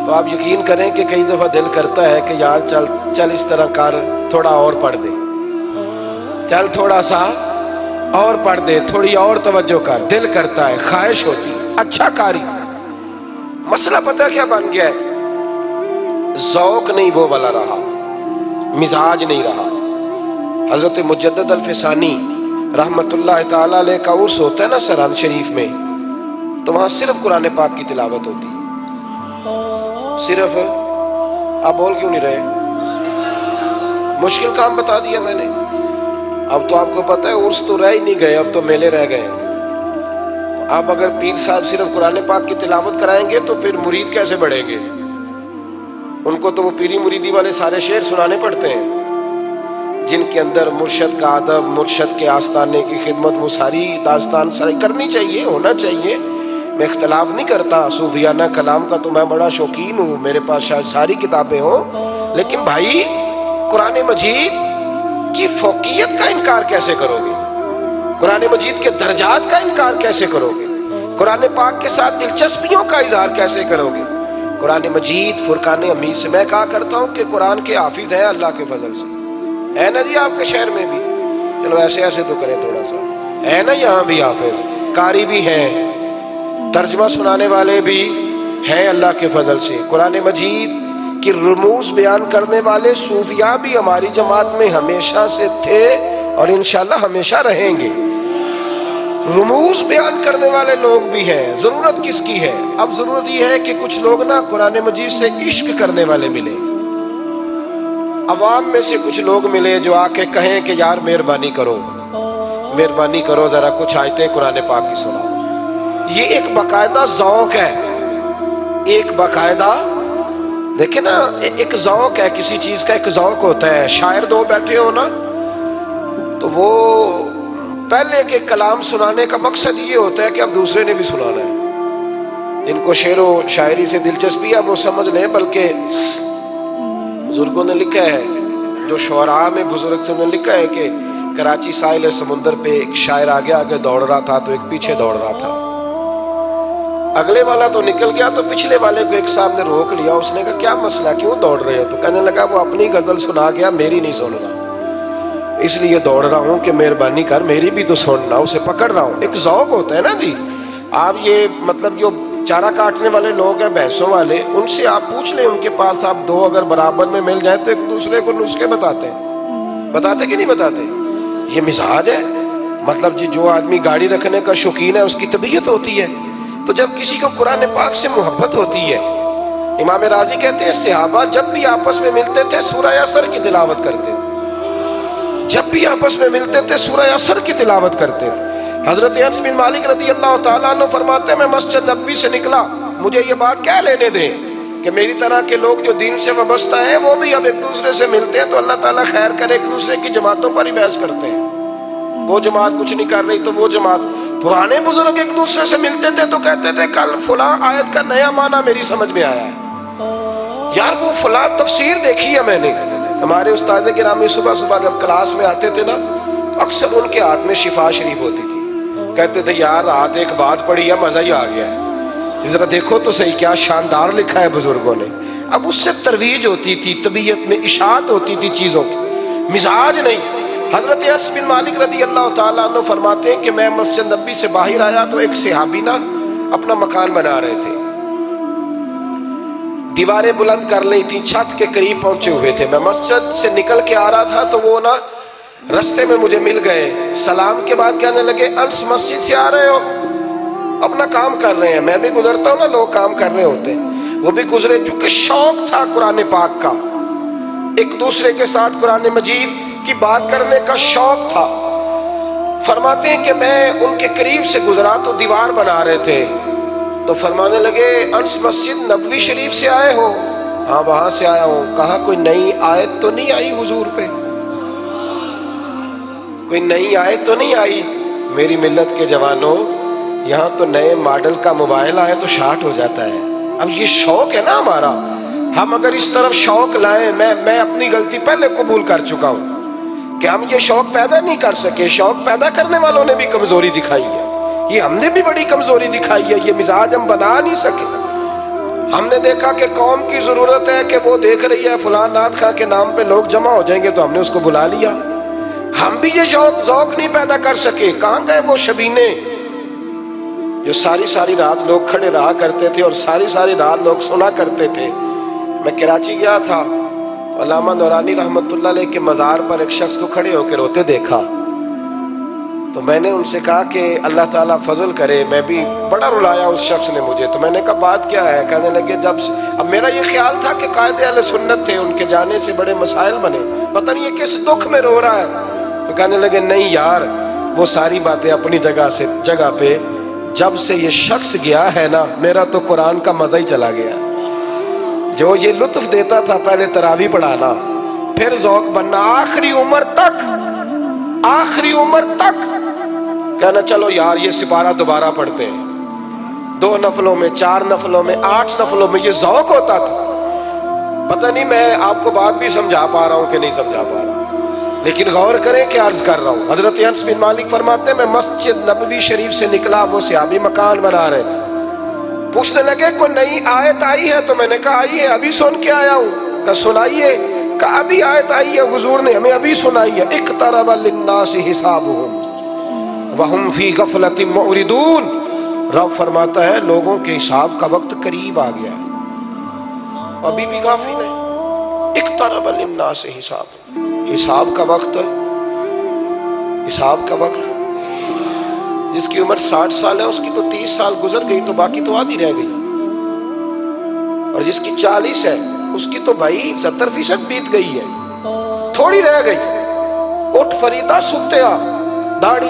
تو آپ یقین کریں کہ کئی دفعہ دل کرتا ہے کہ یار چل اس طرح کر، تھوڑا اور پڑھ دے، چل تھوڑا سا اور پڑھ دے، تھوڑی اور توجہ کر. دل کرتا ہے، خواہش ہوتی. اچھا قاری. مسئلہ پتہ کیا بن گیا ہے؟ ذوق نہیں وہ والا رہا، مزاج نہیں رہا. حضرت مجدد الفسانی رحمت اللہ تعالی علیہ کا عرس ہوتا ہے نا سرحد شریف میں، تو وہاں صرف قرآن پاک کی تلاوت ہوتی. صرف. آپ بول کیوں نہیں رہے؟ مشکل کام بتا دیا میں نے. اب تو آپ کو پتہ ہے عرس تو رہ ہی نہیں گئے، اب تو میلے رہ گئے. تو آپ اگر پیر صاحب صرف قرآن پاک کی تلاوت کرائیں گے تو پھر مرید کیسے بڑھیں گے؟ ان کو تو وہ پیری مریدی والے سارے شعر سنانے پڑتے ہیں جن کے اندر مرشد کا ادب، مرشد کے آستانے کی خدمت، وہ ساری داستان ساری کرنی چاہیے، ہونا چاہیے. میں اختلاف نہیں کرتا، صوفیانہ کلام کا تو میں بڑا شوقین ہوں، میرے پاس شاید ساری کتابیں ہوں. لیکن بھائی قرآن مجید کی فوقیت کا انکار کیسے کرو گے؟ قرآن مجید کے درجات کا انکار کیسے کرو گے؟ قرآن پاک کے ساتھ دلچسپیوں کا اظہار کیسے کرو گے؟ قرآن مجید فرقان حمید سے میں کہا کرتا ہوں کہ قرآن کے حافظ ہیں اللہ کے فضل سے. ہے نا جی آپ کے شہر میں بھی؟ چلو ایسے تو کریں تھوڑا سا. ہے نا یہاں بھی حافظ، قاری بھی ہیں، ترجمہ سنانے والے بھی ہیں اللہ کے فضل سے. قرآن مجید کی رموز بیان کرنے والے صوفیاء بھی ہماری جماعت میں ہمیشہ سے تھے اور انشاءاللہ ہمیشہ رہیں گے. رموز بیان کرنے والے لوگ بھی ہیں. ضرورت کس کی ہے؟ اب ضرورت یہ ہے کہ کچھ لوگ نا قرآن مجید سے عشق کرنے والے ملے. عوام میں سے کچھ لوگ ملے جو آ کے کہیں کہ یار مہربانی کرو مہربانی کرو ذرا کچھ آیتیں قرآن پاک کی سناؤ. یہ ایک باقاعدہ ذوق ہے، ایک باقاعدہ دیکھیں نا، ایک ذوق ہے، کسی چیز کا ایک ذوق ہوتا ہے. شاعر دو بیٹھے ہو نا تو وہ پہلے کے کلام سنانے کا مقصد یہ ہوتا ہے کہ اب دوسرے نے بھی سنانا ہے. جن کو شعر و شاعری سے دلچسپی ہے وہ سمجھ لیں، بلکہ بزرگوں نے لکھا ہے، جو شعراء میں بزرگ سے انہوں نے لکھا ہے کہ کراچی ساحل سمندر پہ ایک شاعر آگے آگے دوڑ رہا تھا تو ایک پیچھے دوڑ رہا تھا. اگلے والا تو نکل گیا تو پچھلے والے کو ایک صاحب نے روک لیا. اس نے کہا کیا مسئلہ، کیوں دوڑ رہے ہو؟ تو کہنے لگا وہ اپنی غزل سنا گیا، میری نہیں سن رہا، اس لیے دوڑ رہا ہوں کہ مہربانی کر میری بھی تو سننا. اسے پکڑ رہا ہوں. ایک ذوق ہوتا ہے نا جی. آپ یہ مطلب جو چارہ کاٹنے والے لوگ ہیں بھینسوں والے، ان سے آپ پوچھ لیں، ان کے پاس آپ دو اگر برابر میں مل جائیں تو ایک دوسرے کو نسخے بتاتے ہیں کہ نہیں بتاتے؟ یہ مزاج ہے. مطلب جی جو آدمی گاڑی رکھنے کا شوقین ہے اس کی طبیعت ہوتی ہے. تو جب کسی کو قرآن پاک سے محبت ہوتی ہے، امام راضی کہتے ہیں صحابہ جب بھی آپس میں ملتے تھے سورہ اثر کی تلاوت کرتے تھے. جب بھی آپس میں ملتے تھے سورہ اثر کی تلاوت کرتے تھے. حضرت انس بن مالک رضی اللہ تعالیٰ عنہ فرماتے ہیں میں مسجد نبوی سے نکلا، مجھے یہ بات کیا لینے دیں کہ میری طرح کے لوگ جو دین سے وابستہ ہیں وہ بھی اب ایک دوسرے سے ملتے ہیں تو اللہ تعالیٰ خیر کرے، ایک دوسرے کی جماعتوں پر ہی بحث کرتے ہیں. وہ جماعت کچھ نہیں کر رہی تو وہ جماعت. پرانے بزرگ ایک دوسرے سے ملتے تھے تو کہتے تھے کل فلاں آیت کا نیا معنی میری سمجھ میں آیا ہے، یار وہ فلاں تفسیر دیکھی ہے میں نے. ہمارے استاد گرامی صبح صبح جب کلاس میں آتے تھے نا اکثر ان کے ہاتھ میں شفا شریف ہوتی تھی. کہتے تھے یار رات ایک بات پڑھی ہے مزہ ہی آ گیا ہے، ذرا دیکھو تو صحیح کیا شاندار لکھا ہے بزرگوں نے. اب اس سے ترویج ہوتی تھی، طبیعت میں اشاعت ہوتی تھی چیزوں کی، مزاج نہیں. حضرت انس بن مالک رضی اللہ تعالیٰ عنہ فرماتے ہیں کہ میں مسجد نبوی سے باہر آیا تو ایک صحابی نا اپنا مکان بنا رہے تھے، دیواریں بلند کر لی تھی، چھت کے قریب پہنچے ہوئے تھے. میں مسجد سے نکل کے آ رہا تھا تو وہ نا رستے میں مجھے مل گئے. سلام کے بعد کہنے لگے انس مسجد سے آ رہے ہو؟ اپنا کام کر رہے ہیں. میں بھی گزرتا ہوں نا، لوگ کام کر رہے ہوتے ہیں، وہ بھی گزرے. چونکہ شوق تھا قرآن پاک کا، ایک دوسرے کے ساتھ قرآن مجید کی بات کرنے کا شوق تھا. فرماتے ہیں کہ میں ان کے قریب سے گزرا تو دیوار بنا رہے تھے تو فرمانے لگے انس مسجد نبوی شریف سے آئے ہو؟ ہاں وہاں سے آیا ہوں. کہا کوئی نئی آیت تو نہیں آئی حضور پہ؟ کوئی نئی آیت تو نہیں آئی؟ میری ملت کے جوانوں یہاں تو نئے ماڈل کا موبائل آئے تو شارٹ ہو جاتا ہے. اب یہ شوق ہے نا ہمارا، ہم اگر اس طرف شوق لائیں، میں اپنی غلطی پہلے قبول کر چکا ہوں کہ ہم یہ شوق پیدا نہیں کر سکے. شوق پیدا کرنے والوں نے بھی کمزوری دکھائی ہے، یہ ہم نے بھی بڑی کمزوری دکھائی ہے. یہ مزاج ہم بنا نہیں سکے. ہم نے دیکھا کہ قوم کی ضرورت ہے کہ وہ دیکھ رہی ہے فلاں نعت خواں کے نام پہ لوگ جمع ہو جائیں گے تو ہم نے اس کو بلا لیا. ہم بھی یہ ذوق نہیں پیدا کر سکے. کہاں گئے وہ شبینے جو ساری رات لوگ کھڑے رہا کرتے تھے اور ساری رات لوگ سنا کرتے تھے. میں کراچی گیا تھا، علامہ نورانی رحمت اللہ علیہ کے مزار پر ایک شخص کو کھڑے ہو کے روتے دیکھا تو میں نے ان سے کہا کہ اللہ تعالیٰ فضل کرے. میں بھی بڑا رلایا اس شخص نے مجھے. تو میں نے کہا بات کیا ہے؟ کہنے لگے اب میرا یہ خیال تھا کہ قائد اہل سنت تھے، ان کے جانے سے بڑے مسائل بنے، پتہ نہیں یہ کس دکھ میں رو رہا ہے. تو کہنے لگے نہیں یار وہ ساری باتیں اپنی جگہ پہ، جب سے یہ شخص گیا ہے نا میرا تو قرآن کا مزہ ہی چلا گیا. جو یہ لطف دیتا تھا پہلے تراویح پڑھانا، پھر ذوق بننا، آخری عمر تک کہنا چلو یار یہ سپارہ دوبارہ پڑھتے ہیں، 2 نفلوں میں، 4 نفلوں میں، 8 نفلوں میں. یہ ذوق ہوتا تھا. پتہ نہیں میں آپ کو بات بھی سمجھا پا رہا ہوں کہ نہیں سمجھا پا رہا، لیکن غور کریں کہ عرض کر رہا ہوں. حضرت انس بن مالک فرماتے ہیں میں مسجد نبوی شریف سے نکلا، وہ صحابی مکان بنا رہے تھے. پوچھنے لگے کوئی نئی آیت آئی ہے؟ تو میں نے کہا آئی ہے، ابھی سن کے آیا ہوں. کہا سنائیے. کہا ابھی آیت آئی ہے، حضور نے ہمیں ابھی سنائی ہے. اقترب للناس حسابهم وهم فی غفلۃ معرضون. رب فرماتا ہے لوگوں کے حساب کا وقت قریب آ گیا ہے، ابھی بھی غافل ہے. اقترب للناس حساب کا وقت. جس کی عمر 60 سال ہے اس کی تو 30 سال گزر گئی تو باقی تو آدھی رہ گئی، اور جس کی 40 ہے اس کی تو بھائی 70% بیت گئی ہے، تھوڑی رہ گئی. اٹھ فریدہ ستے آ، داڑھی